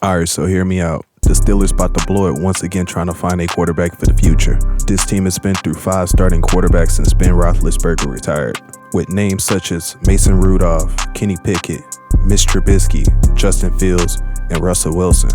Alright, so hear me out. The Steelers about to blow it once again trying to find a quarterback for the future. This team has been through 5 starting quarterbacks since Ben Roethlisberger retired, with names such as Mason Rudolph, Kenny Pickett, Mitch Trubisky, Justin Fields, and Russell Wilson.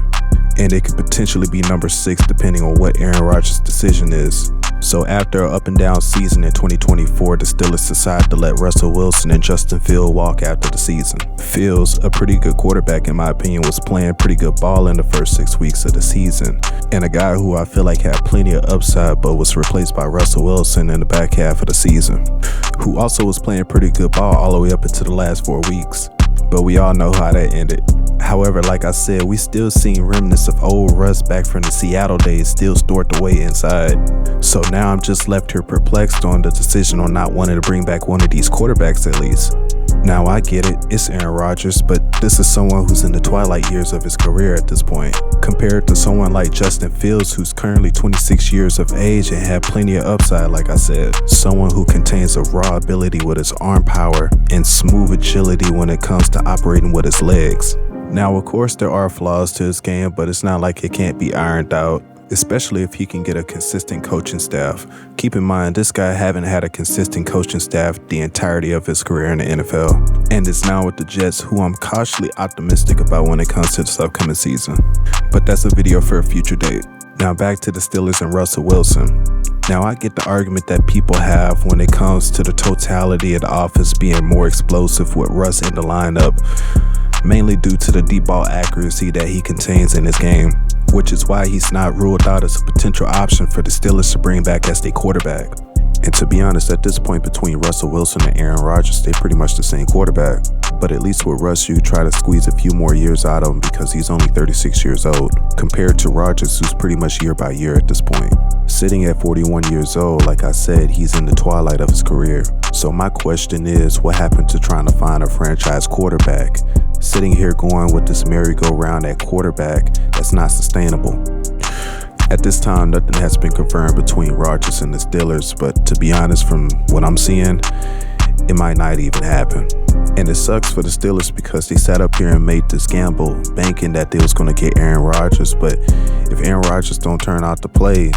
And it could potentially be number 6 depending on what Aaron Rodgers' decision is. So after an up and down season in 2024, the Steelers decided to let Russell Wilson and Justin Fields walk after the season. Fields, a pretty good quarterback in my opinion, was playing pretty good ball in the first 6 weeks of the season, and a guy who I feel like had plenty of upside but was replaced by Russell Wilson in the back half of the season, who also was playing pretty good ball all the way up into the last 4 weeks. But we all know how that ended. However, like I said, we still seeing remnants of old Russ back from the Seattle days still stored away inside. So now I'm just left here perplexed on the decision on not wanting to bring back one of these quarterbacks at least. Now I get it, it's Aaron Rodgers, but this is someone who's in the twilight years of his career at this point, compared to someone like Justin Fields, who's currently 26 years of age and had plenty of upside. Like I said, someone who contains a raw ability with his arm power and smooth agility when it comes to operating with his legs. Now, of course, there are flaws to his game, but it's not like it can't be ironed out, especially if he can get a consistent coaching staff. Keep in mind, this guy haven't had a consistent coaching staff the entirety of his career in the NFL, and is now with the Jets, who I'm cautiously optimistic about when it comes to this upcoming season. But that's a video for a future date. Now back to the Steelers and Russell Wilson. Now I get the argument that people have when it comes to the totality of the offense being more explosive with Russ in the lineup, mainly due to the deep ball accuracy that he contains in his game, which is why he's not ruled out as a potential option for the Steelers to bring back as their quarterback. And to be honest, at this point between Russell Wilson and Aaron Rodgers, they're pretty much the same quarterback. But at least with Russ, you try to squeeze a few more years out of him because he's only 36 years old, compared to Rodgers, who's pretty much year by year at this point. Sitting at 41 years old, like I said, he's in the twilight of his career. So my question is, what happened to trying to find a franchise quarterback? Sitting here going with this merry-go-round at quarterback, that's not sustainable. At this time, nothing has been confirmed between Rodgers and the Steelers, but to be honest, from what I'm seeing, it might not even happen. And it sucks for the Steelers because they sat up here and made this gamble, banking that they was going to get Aaron Rodgers, but if Aaron Rodgers don't turn out to play,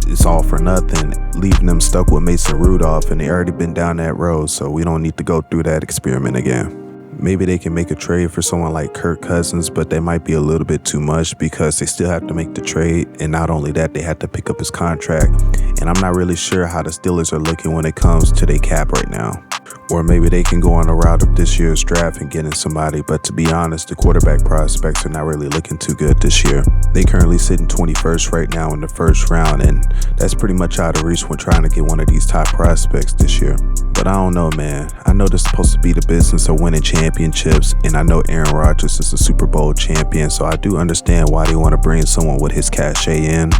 it's all for nothing, leaving them stuck with Mason Rudolph, and they already been down that road, so we don't need to go through that experiment again. Maybe they can make a trade for someone like Kirk Cousins, but that might be a little bit too much because they still have to make the trade, and not only that, they have to pick up his contract, and I'm not really sure how the Steelers are looking when it comes to their cap right now. Or maybe they can go on the route of this year's draft and get in somebody, but to be honest, the quarterback prospects are not really looking too good this year. They currently sitting 21st right now in the first round, and that's pretty much out of reach when trying to get one of these top prospects this year. But I don't know, man. I know this is supposed to be the business of winning championships, and I know Aaron Rodgers is a Super Bowl champion, so I do understand why they want to bring someone with his cachet in,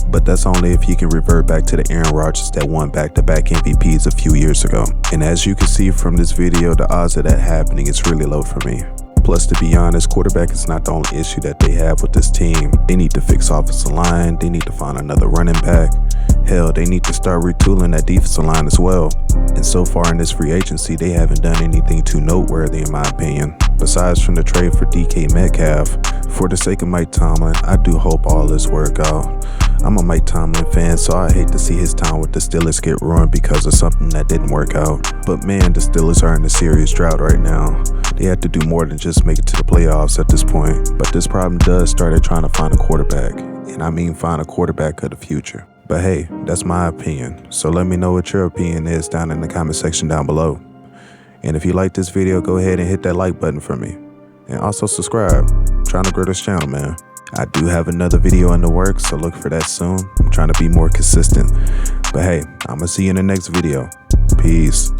but that's only if he can revert back to the Aaron Rodgers that won back-to-back MVPs a few years ago. And as you can see from this video, the odds of that happening is really low for me. Plus, to be honest, quarterback is not the only issue that they have with this team. They need to fix offensive line, they need to find another running back. Hell, they need to start retooling that defensive line as well. And so far in this free agency, they haven't done anything too noteworthy in my opinion, besides from the trade for DK Metcalf. For the sake of Mike Tomlin, I do hope all this work out. I'm a Mike Tomlin fan, so I hate to see his time with the Steelers get ruined because of something that didn't work out. But man, the Steelers are in a serious drought right now. They have to do more than just make it to the playoffs at this point. But this problem does start at trying to find a quarterback. And I mean find a quarterback of the future. But hey, that's my opinion. So let me know what your opinion is down in the comment section down below. And if you like this video, go ahead and hit that like button for me. And also subscribe. I'm trying to grow this channel, man. I do have another video in the works, so look for that soon. I'm trying to be more consistent. But hey, I'm gonna see you in the next video. Peace.